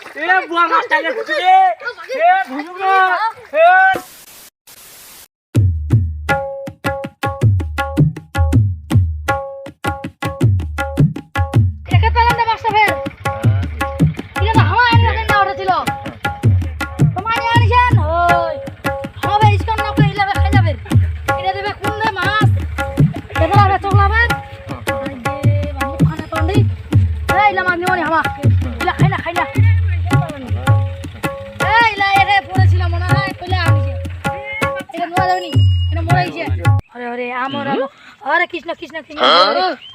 এ বুয়া মাছটাকে ধুছি রে এ ধুজু না এ একে পেলেন না মাছটা ফের এটা তো হাওয়া এনে না ওটা ছিল তোমার আনিছেন ওই হবে ইসকন না কই ইলাবে খাই যাবে এটা দেবে কোন মাছ এটা হবে চকলাবে আইগে বামু খানা তন্ডি এই লা মাছ নিওনি হামা ইলা খাই না এই লা এরে পড়েছিল মনে হয় কইলা আনিছে এটা নোয়া যাবেনি এটা মরাইছে আরে আরে আমর হরে কৃষ্ণ কৃষ্ণ কৃষ্ণ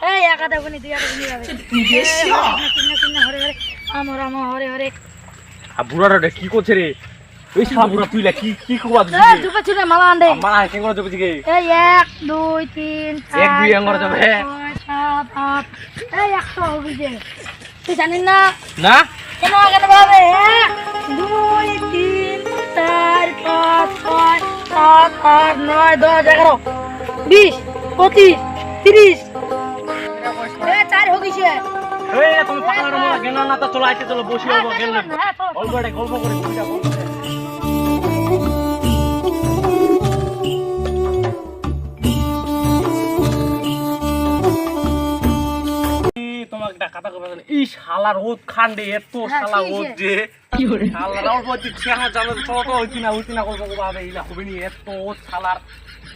এই একা দেবনি দুই একা নিয়ে যাবে কৃষ্ণ কৃষ্ণ হরে হরে আমর আমর হরে হরে আ বুড়াটা কি করছে রে ওই শালা বুড়া তুইলা কি কুবা এই দিছিস দুপে চুনে মালা আন্ডে মারা কেন করে যাবে দিকে এই 1 2 3 4 এক দুই আঙ্গুর যাবে 7 8 এই 100 হবে যে তুই জানিস না না কেন আগে ভাবে 1 2 3 4 5 6 7 8 9 10 11 20 25 30 এ 4 हो গইছে এই তুমি পাগল মারা কেন না তো চলো আইতে চলো বসি হবো কেন গল্প করে দুইটা গল্প করে তোমাকে একটা কথা কইবা এই শালার ওত খান্ডে এত শালা ওত যে শালার ওর মধ্যে ছেড়া জানো চলো তো হইতি না গল্প ভাবে ইলা হবে নি এত ওত শালার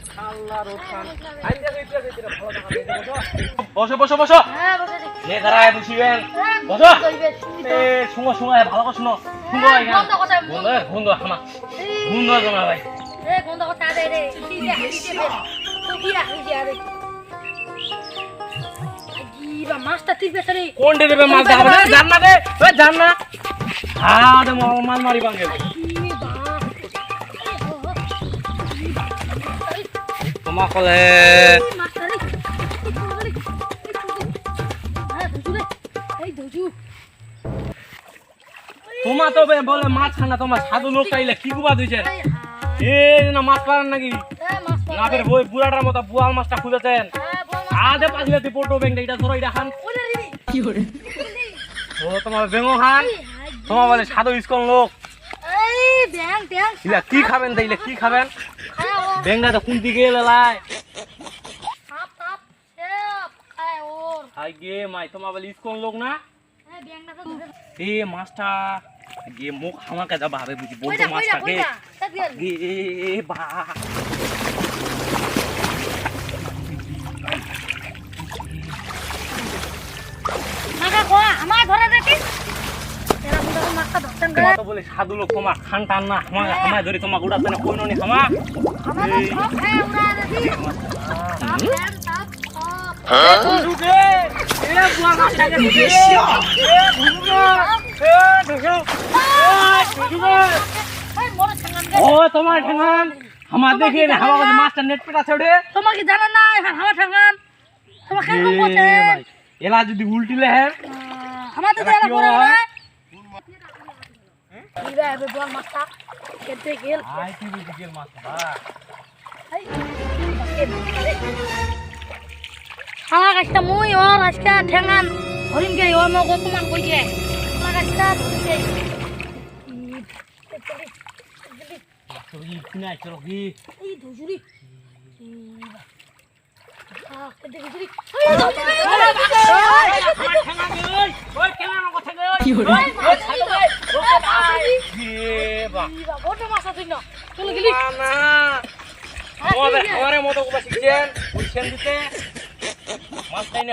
শালার ওত খান আইন্দা কইতে ভালো টাকা দিয়ে দেবো বসো হ্যাঁ বসে নে দাঁড়ায় বসিবেন বসো এ শুনো ভালো করে শুনো বন্ধ হামা বন্ধ জমা ভাই এ বন্ধ কথা দে রে ইয়া হিজে ফের তো কি রাখিছে আরে আগিবা মাছটা ঠিক আছে রে কোন দেবে মাছ দেখাবে জান না রে ওই জান না হ্যাঁ দে মাছ মারি বাঙ্গে তোমা কলে তোমা তো বলে মাছ খানা তোমার সাধু লোক চাইলে কি কুবা দিয়েছেন এই না মাছ পারেন নাকি না ফের ওই বুড়াটার মতো বুয়াল মাছটা খুঁজেছেন আদে পাগলাতে পড়তো ব্যাংকটা এটা ধরো এটা খান কি করে ও তোমার বেঙ্গো খান তোমার বলে সাধু ইসকন লোক এই ব্যাং ইলা কি খাবেন তাইলে কি খাবেন বেঙ্গা তো কোন দিকে লাই সাপ সেপ খায় ওর আই গে মাই তোমার বলে ইসকন লোক না এই ব্যাংটা তো ধরে এ মাছটা গে মুখ আমাকে যাবা হবে বুঝি বলতো মাছটাকে গে বা মাগা কো আমার ঘরে দেখি এরা কিন্তু মাছটা ধরতেন করে তো বলে সাধু লোক তোমার খান টান না আমায় ধরে তোমাকে উড়াতে না কইনো নি খামা আমাদের সব খায় উড়া দেখি সাপ বুঝুকে এ বুয়া মাছটাকে বুঝে এ বুঝুকে এ দেখো বুঝুকে এই মোর সঙ্গে ও তোমার ঠেঙ্গান আমার দেখে না হাওয়া করে মাছটা নেট পেটা ছড়ে তোমাকে জানা না এখন হাওয়া ঠাঙ্গান তোমার কেন বলছেন এলা যদি উল্টিলে হ্যাঁ আমাদের তো এরা পড়ে না ইবা এবে বল মাছটা কেটে গেল আই কি বিকেল মাছ বা এই হাওয়া গাছটা মুই ওর আজকে ঠেঙ্গান হরিণ গে ওর মগ তোমার কইছে হাওয়া গাছটা ধরছে তুই কিনা চলো কি এই ধুজুরি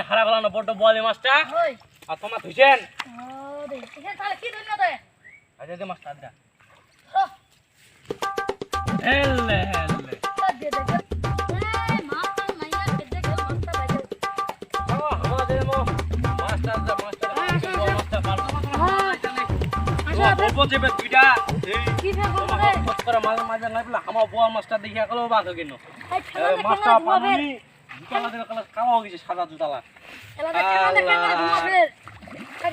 হারা ফেলানো বড্ড বলে মাছটা আর তোমার ধুইছেন আচ্ছা মাছটা আড্ডা হেলে হেলে মাছটা দেখিয়া গেল বাদ কেন মাছটা পানি কালো হয়ে গেছে সাদা জুতালা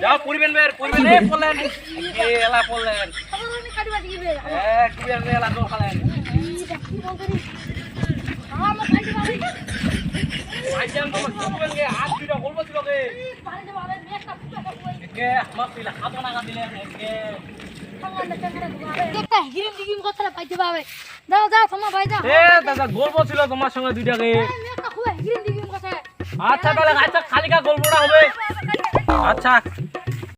যাও পরিবেন বের পরিবেন এ পড়লেন এ এলা পড়লেন এলা তো খালেন ভাইজান তোমার সবঙ্গে হাত দুইটা বলবো ছিল কে একে আমার পিলা খাবো না দিলে একে একটা হিরিম টিকিম কথা পাইতে পাবে যাও যাও তোমার ভাই যাও এ দাদা গল্প ছিল তোমার সঙ্গে দুইটাকে একটা খুব হিরিম টিকিম কথা আচ্ছা তাহলে আচ্ছা খালিকা গল্পটা হবে আচ্ছা